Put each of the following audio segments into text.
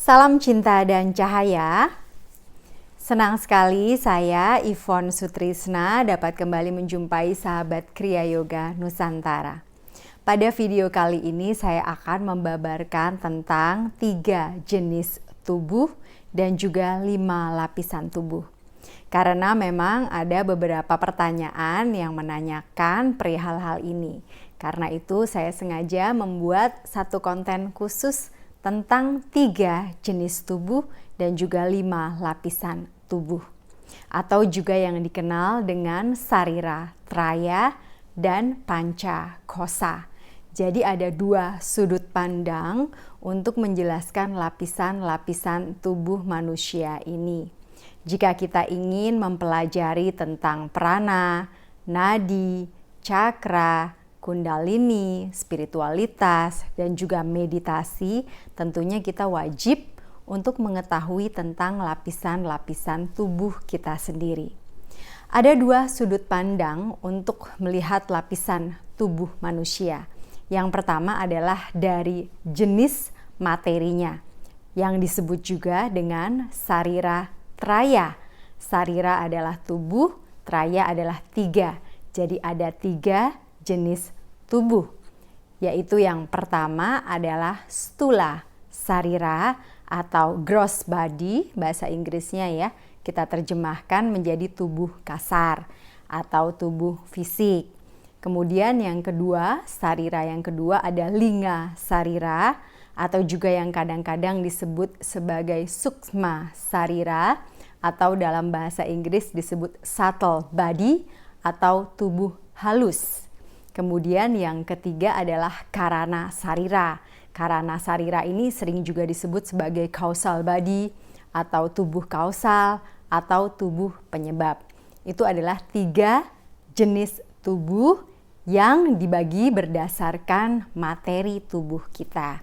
Salam cinta dan cahaya. Senang sekali saya Yvonne Sutrisna dapat kembali menjumpai sahabat Kriya Yoga Nusantara. Pada video kali ini saya akan membabarkan tentang 3 jenis tubuh dan juga 5 lapisan tubuh. Karena memang ada beberapa pertanyaan yang menanyakan perihal hal ini. Karena itu saya sengaja membuat satu konten khusus tentang 3 jenis tubuh dan juga 5 lapisan tubuh. Atau juga yang dikenal dengan Sarira Traya dan Panca Kosa. Jadi ada 2 sudut pandang untuk menjelaskan lapisan-lapisan tubuh manusia ini. Jika kita ingin mempelajari tentang prana, nadi, cakra, kundalini, spiritualitas, dan juga meditasi, tentunya kita wajib untuk mengetahui tentang lapisan-lapisan tubuh kita sendiri. Ada 2 sudut pandang untuk melihat lapisan tubuh manusia. Yang pertama adalah dari jenis materinya, yang disebut juga dengan Sarira Traya. Sarira adalah tubuh, Traya adalah 3. Jadi ada 3 jenis tubuh, yaitu yang pertama adalah stula sarira atau gross body, bahasa Inggrisnya ya, kita terjemahkan menjadi tubuh kasar atau tubuh fisik. Kemudian yang kedua, sarira yang kedua ada linga sarira atau juga yang kadang-kadang disebut sebagai suksma sarira atau dalam bahasa Inggris disebut subtle body atau tubuh halus. Kemudian yang ketiga adalah karana sarira. Karana sarira ini sering juga disebut sebagai causal body atau tubuh kausal atau tubuh penyebab. Itu adalah 3 jenis tubuh yang dibagi berdasarkan materi tubuh kita.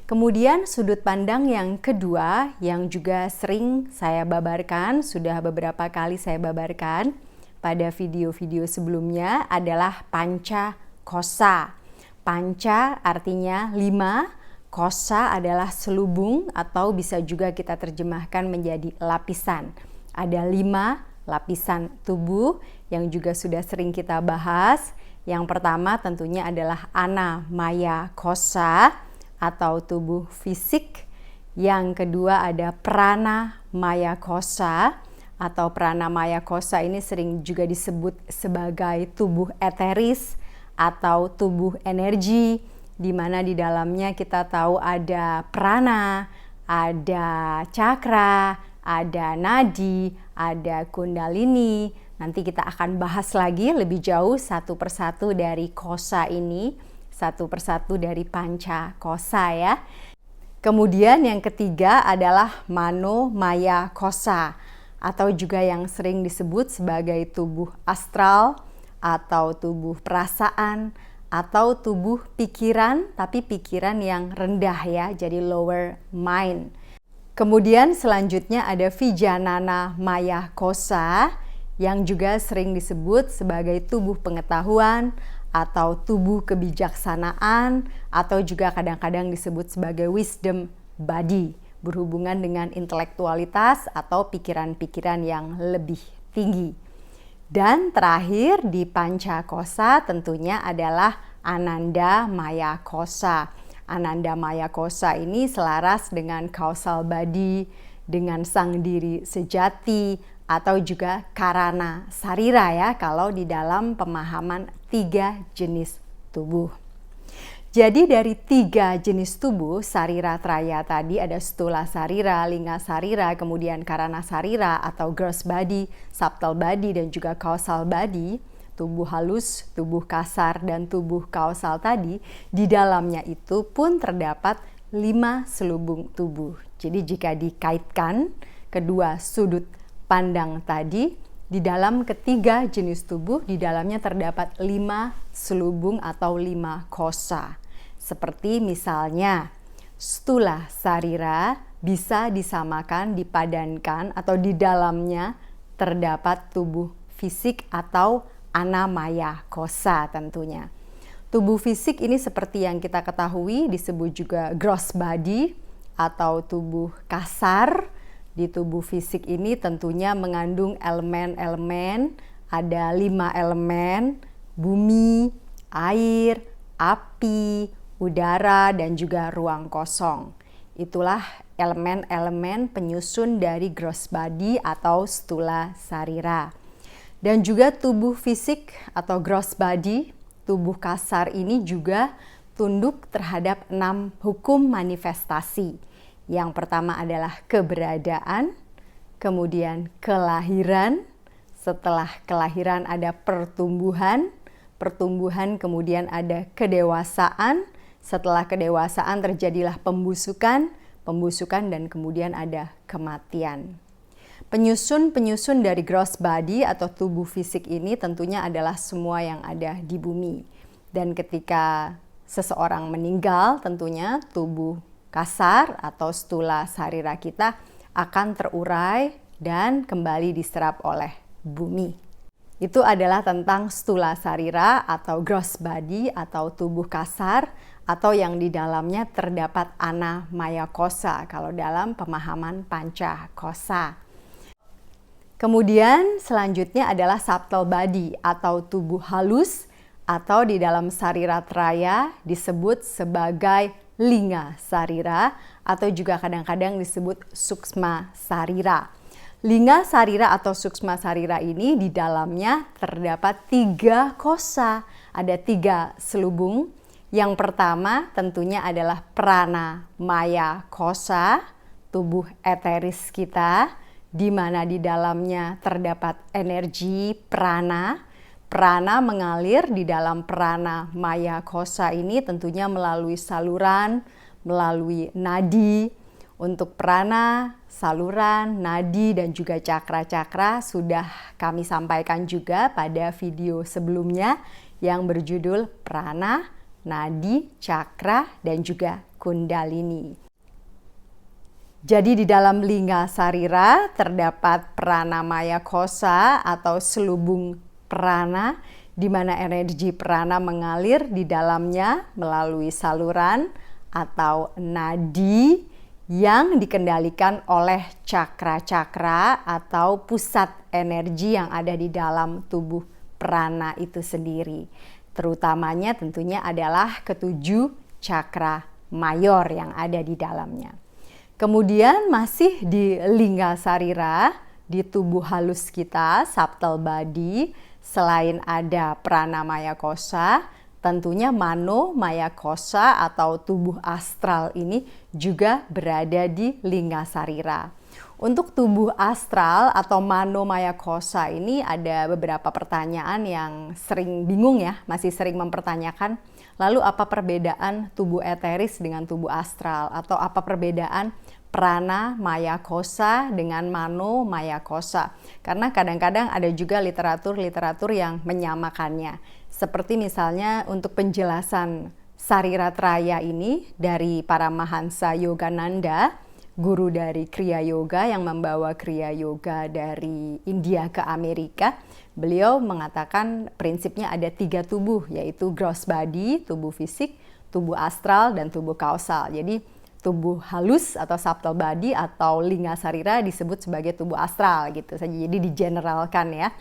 Kemudian sudut pandang yang kedua yang juga sering saya babarkan, sudah beberapa kali saya babarkan pada video-video sebelumnya adalah panca kosa. Panca artinya 5, kosa adalah selubung atau bisa juga kita terjemahkan menjadi lapisan. Ada 5 lapisan tubuh yang juga sudah sering kita bahas. Yang pertama tentunya adalah ana maya kosa atau tubuh fisik. Yang kedua ada prana maya kosa atau prana maya kosa ini sering juga disebut sebagai tubuh eteris atau tubuh energi, di mana di dalamnya kita tahu ada prana, ada cakra, ada nadi, ada kundalini. Nanti kita akan bahas lagi lebih jauh satu persatu dari kosa ini, satu persatu dari panca kosa ya. Kemudian yang ketiga adalah mano maya kosa atau juga yang sering disebut sebagai tubuh astral atau tubuh perasaan atau tubuh pikiran, tapi pikiran yang rendah ya, jadi lower mind. Kemudian selanjutnya ada Vijanana Maya Kosa yang juga sering disebut sebagai tubuh pengetahuan atau tubuh kebijaksanaan atau juga kadang-kadang disebut sebagai wisdom body, berhubungan dengan intelektualitas atau pikiran-pikiran yang lebih tinggi. Dan terakhir di panca kosa tentunya adalah Ananda Maya Kosa. Ananda Maya Kosa ini selaras dengan causal body, dengan sang diri sejati, atau juga karana sarira ya, kalau di dalam pemahaman 3 jenis tubuh. Jadi dari 3 jenis tubuh sarira traya tadi ada stula sarira, linga sarira, kemudian karana sarira atau gross body, subtle body, dan juga causal body, tubuh halus, tubuh kasar, dan tubuh kausal tadi, di dalamnya itu pun terdapat 5 selubung tubuh. Jadi jika dikaitkan kedua sudut pandang tadi, di dalam ketiga jenis tubuh, di dalamnya terdapat 5 selubung atau 5 kosa. Seperti misalnya, stula sarira bisa disamakan, dipadankan, atau di dalamnya terdapat tubuh fisik atau anamaya kosa tentunya. Tubuh fisik ini seperti yang kita ketahui disebut juga gross body atau tubuh kasar. Di tubuh fisik ini tentunya mengandung elemen-elemen, ada 5 elemen: bumi, air, api, udara, dan juga ruang kosong. Itulah elemen-elemen penyusun dari gross body atau stula sarira. Dan juga tubuh fisik atau gross body, tubuh kasar ini juga tunduk terhadap 6 hukum manifestasi. Yang pertama adalah keberadaan, kemudian kelahiran, setelah kelahiran ada pertumbuhan, kemudian ada kedewasaan, setelah kedewasaan terjadilah pembusukan, dan kemudian ada kematian. Penyusun dari gross body atau tubuh fisik ini tentunya adalah semua yang ada di bumi. Dan ketika seseorang meninggal, tentunya tubuh kasar atau stula sarira kita akan terurai dan kembali diserap oleh bumi. Itu adalah tentang stula sarira atau gross body atau tubuh kasar, atau yang di dalamnya terdapat ana maya kosa kalau dalam pemahaman panca kosa. Kemudian selanjutnya adalah subtle body atau tubuh halus, atau di dalam sarira traya disebut sebagai linga sarira atau juga kadang-kadang disebut suksma sarira. Linga sarira atau suksma sarira ini di dalamnya terdapat 3 kosa, ada 3 selubung. Yang pertama tentunya adalah prana maya kosa, tubuh eteris kita, di mana di dalamnya terdapat energi prana. Prana mengalir di dalam prana maya kosa ini tentunya melalui saluran, melalui nadi. Untuk prana, saluran, nadi, dan juga cakra-cakra sudah kami sampaikan juga pada video sebelumnya yang berjudul prana, nadi, cakra, dan juga kundalini. Jadi di dalam linga sarira terdapat prana maya kosa atau selubung prana, di mana energi prana mengalir di dalamnya melalui saluran atau nadi yang dikendalikan oleh cakra-cakra atau pusat energi yang ada di dalam tubuh prana itu sendiri. Terutamanya tentunya adalah ketujuh cakra mayor yang ada di dalamnya. Kemudian masih di lingga sarira, di tubuh halus kita, subtle body, selain ada prana maya kosa, tentunya mano maya kosa atau tubuh astral ini juga berada di lingga sarira. Untuk tubuh astral atau mano maya kosa ini ada beberapa pertanyaan yang sering bingung ya, masih sering mempertanyakan, lalu apa perbedaan tubuh eteris dengan tubuh astral, atau apa perbedaan prana maya kosa dengan mano maya kosa? Karena kadang-kadang ada juga literatur yang menyamakannya. Seperti misalnya untuk penjelasan sarira traya ini dari Paramahansa Yogananda, guru dari Kriya Yoga yang membawa Kriya Yoga dari India ke Amerika. Beliau mengatakan prinsipnya ada 3 tubuh, yaitu gross body, tubuh fisik, tubuh astral, dan tubuh kausal. Jadi tubuh halus atau subtle body atau lingga sarira disebut sebagai tubuh astral gitu saja. Jadi digeneralkan ya.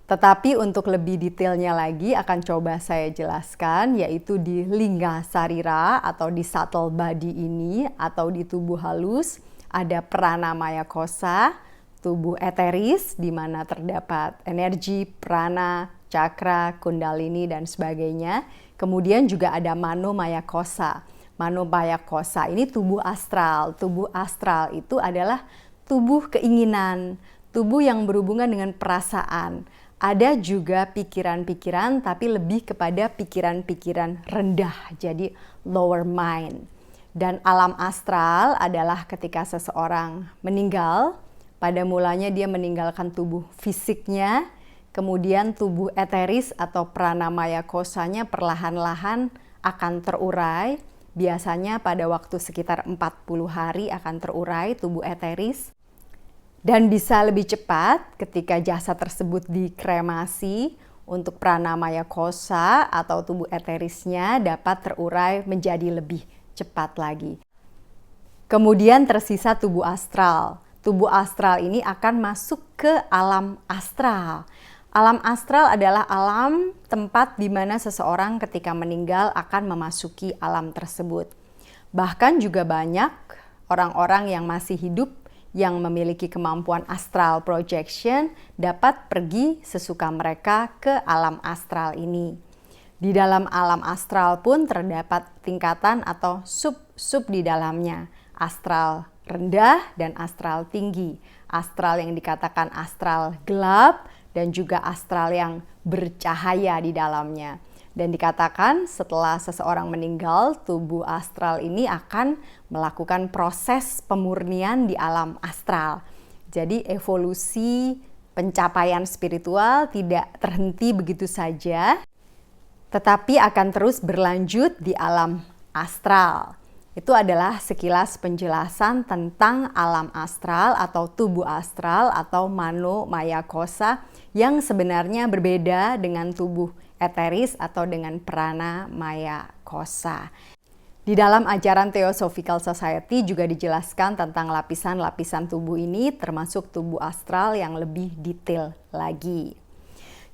Tetapi untuk lebih detailnya lagi akan coba saya jelaskan, yaitu di lingga sarira atau di subtle body ini atau di tubuh halus ada prana maya kosa, tubuh eteris di mana terdapat energi prana, cakra, kundalini, dan sebagainya. Kemudian juga ada mano maya kosa. Mano maya kosa ini tubuh astral. Tubuh astral itu adalah tubuh keinginan, tubuh yang berhubungan dengan perasaan. Ada juga pikiran-pikiran, tapi lebih kepada pikiran-pikiran rendah, jadi lower mind. Dan alam astral adalah ketika seseorang meninggal, pada mulanya dia meninggalkan tubuh fisiknya, kemudian tubuh eteris atau prana maya kosanya perlahan-lahan akan terurai. Biasanya pada waktu sekitar 40 hari akan terurai tubuh eteris. Dan bisa lebih cepat ketika jasad tersebut dikremasi. Untuk prana maya kosa atau tubuh eterisnya dapat terurai menjadi lebih cepat lagi. Kemudian tersisa tubuh astral. Tubuh astral ini akan masuk ke alam astral. Alam astral adalah alam tempat di mana seseorang ketika meninggal akan memasuki alam tersebut. Bahkan juga banyak orang-orang yang masih hidup yang memiliki kemampuan astral projection dapat pergi sesuka mereka ke alam astral ini. Di dalam alam astral pun terdapat tingkatan atau sub-sub di dalamnya. Astral rendah dan astral tinggi. Astral yang dikatakan astral gelap dan juga astral yang bercahaya di dalamnya. Dan dikatakan setelah seseorang meninggal, tubuh astral ini akan melakukan proses pemurnian di alam astral. Jadi evolusi pencapaian spiritual tidak terhenti begitu saja, tetapi akan terus berlanjut di alam astral. Itu adalah sekilas penjelasan tentang alam astral atau tubuh astral atau mano maya kosa yang sebenarnya berbeda dengan tubuh eteris atau dengan prana maya kosa. Di dalam ajaran Theosophical Society juga dijelaskan tentang lapisan-lapisan tubuh ini termasuk tubuh astral yang lebih detail lagi.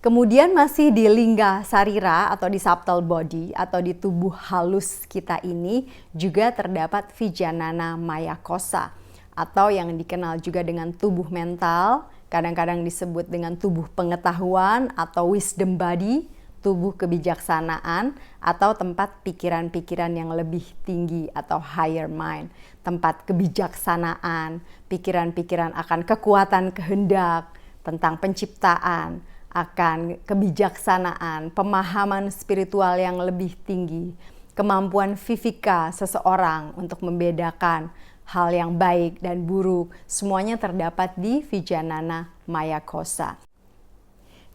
Kemudian masih di lingga sarira atau di subtle body atau di tubuh halus kita ini juga terdapat Vijanana Maya Kosa atau yang dikenal juga dengan tubuh mental, kadang-kadang disebut dengan tubuh pengetahuan atau wisdom body, tubuh kebijaksanaan atau tempat pikiran-pikiran yang lebih tinggi atau higher mind, tempat kebijaksanaan, pikiran-pikiran akan kekuatan kehendak, tentang penciptaan, akan kebijaksanaan, pemahaman spiritual yang lebih tinggi, kemampuan vivika seseorang untuk membedakan hal yang baik dan buruk, semuanya terdapat di Vijanana Maya Kosa.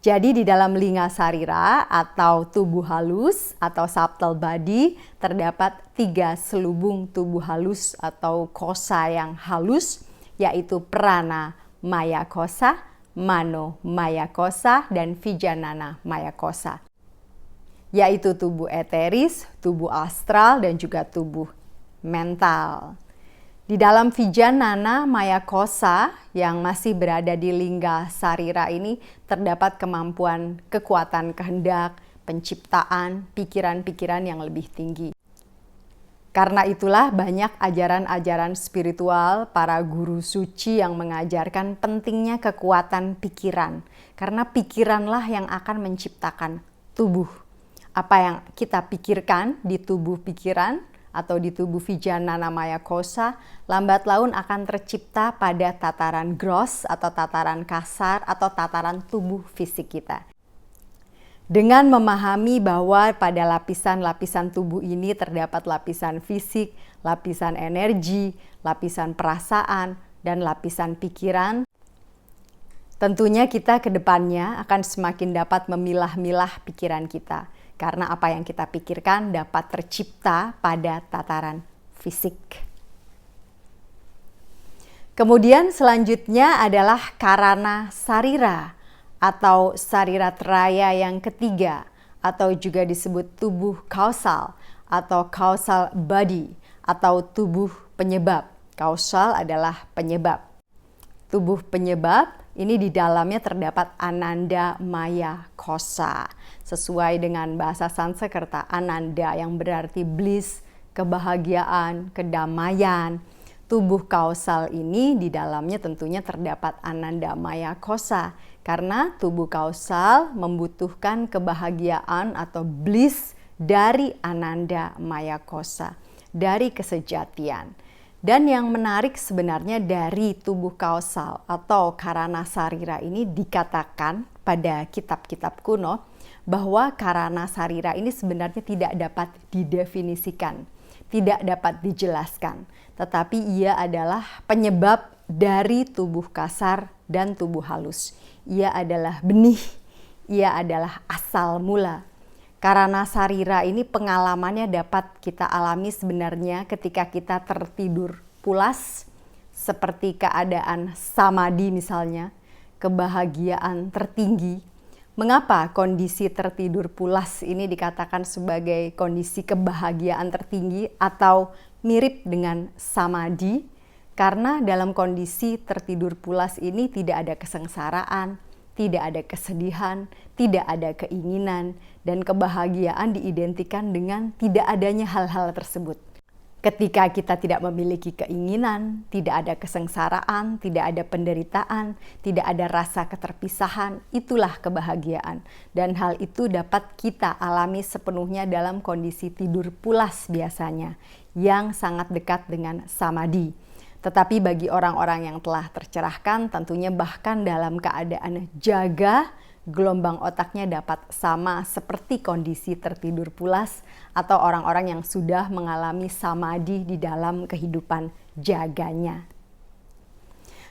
Jadi di dalam lingga sarira atau tubuh halus atau subtle body terdapat 3 selubung tubuh halus atau kosa yang halus, yaitu prana maya kosa, mano maya kosa, dan Vijanana Maya Kosa, yaitu tubuh eteris, tubuh astral, dan juga tubuh mental. Di dalam Vijanana Maya Kosa yang masih berada di lingga sarira ini terdapat kemampuan kekuatan kehendak, penciptaan, pikiran-pikiran yang lebih tinggi. Karena itulah banyak ajaran-ajaran spiritual para guru suci yang mengajarkan pentingnya kekuatan pikiran. Karena pikiranlah yang akan menciptakan tubuh. Apa yang kita pikirkan di tubuh pikiran atau di tubuh Vijanana Maya Kosa, lambat laun akan tercipta pada tataran gross atau tataran kasar atau tataran tubuh fisik kita. Dengan memahami bahwa pada lapisan-lapisan tubuh ini terdapat lapisan fisik, lapisan energi, lapisan perasaan, dan lapisan pikiran, tentunya kita ke depannya akan semakin dapat memilah-milah pikiran kita. Karena apa yang kita pikirkan dapat tercipta pada tataran fisik. Kemudian selanjutnya adalah karana sarira atau sarira teraya yang ketiga atau juga disebut tubuh kausal atau causal body atau tubuh penyebab. Kausal adalah penyebab. Tubuh penyebab ini di dalamnya terdapat Ananda Maya Kosa. Sesuai dengan bahasa Sanskerta, Ananda yang berarti bliss, kebahagiaan, kedamaian. Tubuh kausal ini di dalamnya tentunya terdapat Ananda Maya Kosa. Karena tubuh kausal membutuhkan kebahagiaan atau bliss dari Ananda Maya Kosa, dari kesejatian. Dan yang menarik sebenarnya dari tubuh kausal atau karana sarira ini dikatakan pada kitab-kitab kuno bahwa karana sarira ini sebenarnya tidak dapat didefinisikan, tidak dapat dijelaskan, tetapi ia adalah penyebab dari tubuh kasar dan tubuh halus. Ia adalah benih, ia adalah asal mula. Karana sarira ini pengalamannya dapat kita alami sebenarnya ketika kita tertidur pulas, seperti keadaan samadhi misalnya, kebahagiaan tertinggi, Mengapa kondisi tertidur pulas ini dikatakan sebagai kondisi kebahagiaan tertinggi atau mirip dengan samadhi? Karena dalam kondisi tertidur pulas ini tidak ada kesengsaraan, tidak ada kesedihan, tidak ada keinginan, dan kebahagiaan diidentikan dengan tidak adanya hal-hal tersebut. Ketika kita tidak memiliki keinginan, tidak ada kesengsaraan, tidak ada penderitaan, tidak ada rasa keterpisahan, itulah kebahagiaan. Dan hal itu dapat kita alami sepenuhnya dalam kondisi tidur pulas biasanya, yang sangat dekat dengan samadhi. Tetapi bagi orang-orang yang telah tercerahkan, tentunya bahkan dalam keadaan jaga, gelombang otaknya dapat sama seperti kondisi tertidur pulas atau orang-orang yang sudah mengalami samadhi di dalam kehidupan jaganya.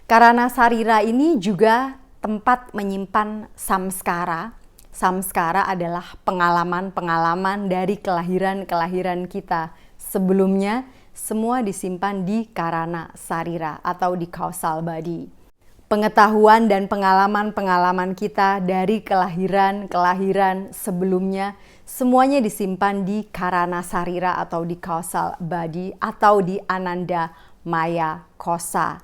Karana sarira ini juga tempat menyimpan samskara. Samskara adalah pengalaman-pengalaman dari kelahiran-kelahiran kita sebelumnya, semua disimpan di karana sarira atau di causal body. Pengetahuan dan pengalaman-pengalaman kita dari kelahiran-kelahiran sebelumnya semuanya disimpan di karana sarira atau di causal body atau di ananda maya kosa.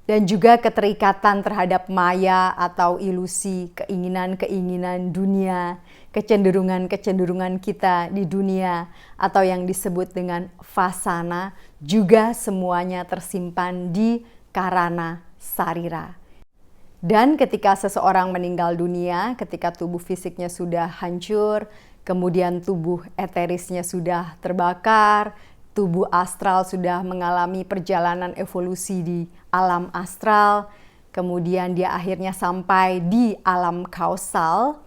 Dan juga keterikatan terhadap maya atau ilusi, keinginan-keinginan dunia, kecenderungan-kecenderungan kita di dunia atau yang disebut dengan vasana juga semuanya tersimpan di karana sarira. Dan ketika seseorang meninggal dunia, ketika tubuh fisiknya sudah hancur, kemudian tubuh eterisnya sudah terbakar, tubuh astral sudah mengalami perjalanan evolusi di alam astral, kemudian dia akhirnya sampai di alam kausal,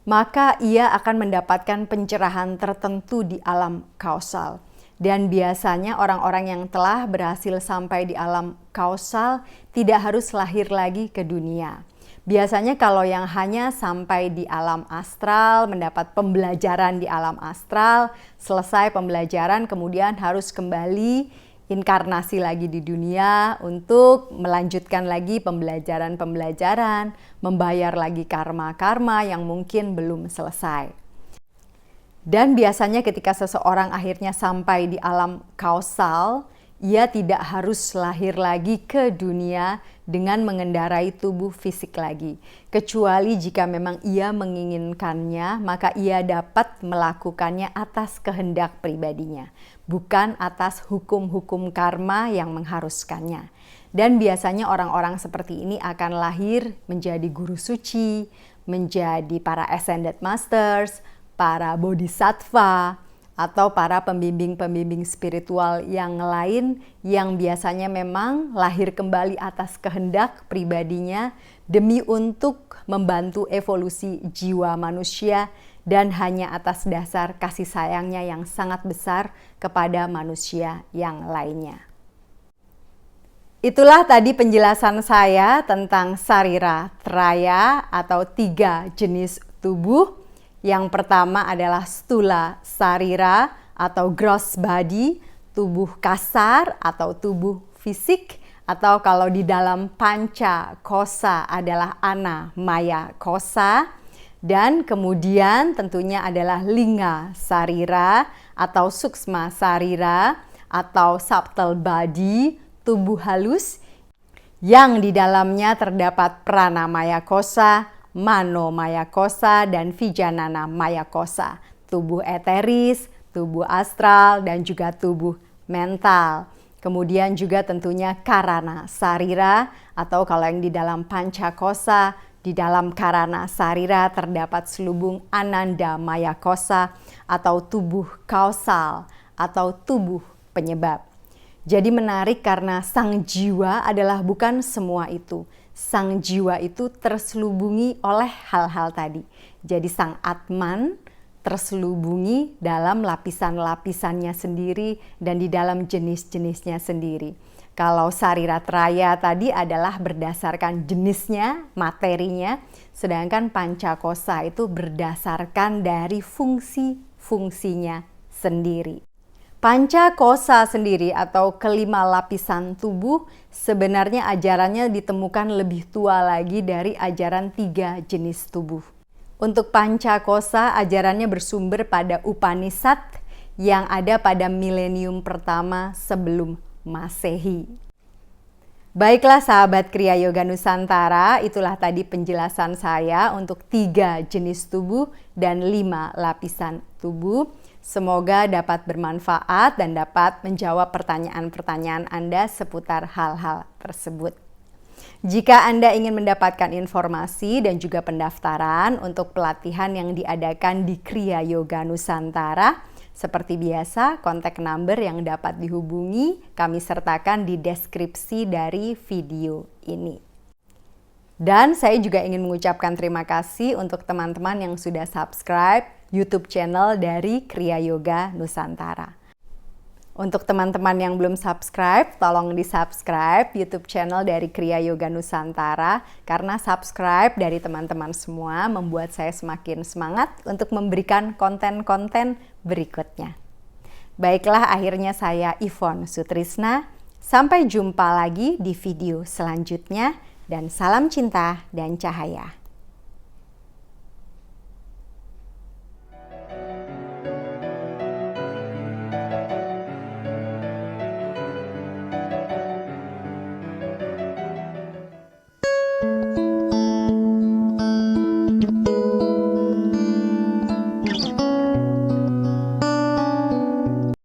maka ia akan mendapatkan pencerahan tertentu di alam kausal. Dan biasanya orang-orang yang telah berhasil sampai di alam kausal tidak harus lahir lagi ke dunia. Biasanya kalau yang hanya sampai di alam astral, mendapat pembelajaran di alam astral, selesai pembelajaran kemudian harus kembali inkarnasi lagi di dunia untuk melanjutkan lagi pembelajaran-pembelajaran, membayar lagi karma-karma yang mungkin belum selesai. Dan biasanya ketika seseorang akhirnya sampai di alam kausal, ia tidak harus lahir lagi ke dunia dengan mengendarai tubuh fisik lagi. Kecuali jika memang ia menginginkannya, maka ia dapat melakukannya atas kehendak pribadinya, bukan atas hukum-hukum karma yang mengharuskannya. Dan biasanya orang-orang seperti ini akan lahir menjadi guru suci, menjadi para ascended masters, para bodhisattva, atau para pembimbing-pembimbing spiritual yang lain yang biasanya memang lahir kembali atas kehendak pribadinya demi untuk membantu evolusi jiwa manusia dan hanya atas dasar kasih sayangnya yang sangat besar kepada manusia yang lainnya. Itulah tadi penjelasan saya tentang sarira traya atau 3 jenis tubuh. Yang pertama adalah stula sarira atau gross body, tubuh kasar atau tubuh fisik, atau kalau di dalam panca kosa adalah ana maya kosa. Dan kemudian tentunya adalah linga sarira atau suksma sarira atau subtle body, tubuh halus yang di dalamnya terdapat prana maya kosa, mano maya kosa, dan vijanana maya kosa, tubuh eteris, tubuh astral, dan juga tubuh mental. Kemudian juga tentunya karana sarira atau kalau yang di dalam panca kosa, di dalam karana sarira terdapat selubung ananda maya kosa atau tubuh kausal atau tubuh penyebab. Jadi menarik karena sang jiwa adalah bukan semua itu. Sang jiwa itu terselubungi oleh hal-hal tadi. Jadi sang Atman terselubungi dalam lapisan-lapisannya sendiri dan di dalam jenis-jenisnya sendiri. Kalau sarira traya tadi adalah berdasarkan jenisnya, materinya, sedangkan pancakosa itu berdasarkan dari fungsi-fungsinya sendiri. Pancakosa sendiri atau kelima lapisan tubuh sebenarnya ajarannya ditemukan lebih tua lagi dari ajaran 3 jenis tubuh. Untuk Pancakosa, ajarannya bersumber pada Upanishad yang ada pada milenium pertama sebelum Masehi. Baiklah sahabat Kriya Yoga Nusantara, itulah tadi penjelasan saya untuk 3 jenis tubuh dan 5 lapisan tubuh. Semoga dapat bermanfaat dan dapat menjawab pertanyaan-pertanyaan Anda seputar hal-hal tersebut. Jika Anda ingin mendapatkan informasi dan juga pendaftaran untuk pelatihan yang diadakan di Kriya Yoga Nusantara, seperti biasa, kontak number yang dapat dihubungi kami sertakan di deskripsi dari video ini. Dan saya juga ingin mengucapkan terima kasih untuk teman-teman yang sudah subscribe YouTube channel dari Kriya Yoga Nusantara. Untuk teman-teman yang belum subscribe, tolong di-subscribe YouTube channel dari Kriya Yoga Nusantara, karena subscribe dari teman-teman semua membuat saya semakin semangat untuk memberikan konten-konten berikutnya. Baiklah, akhirnya saya Yvonne Sutrisna. Sampai jumpa lagi di video selanjutnya, dan salam cinta dan cahaya.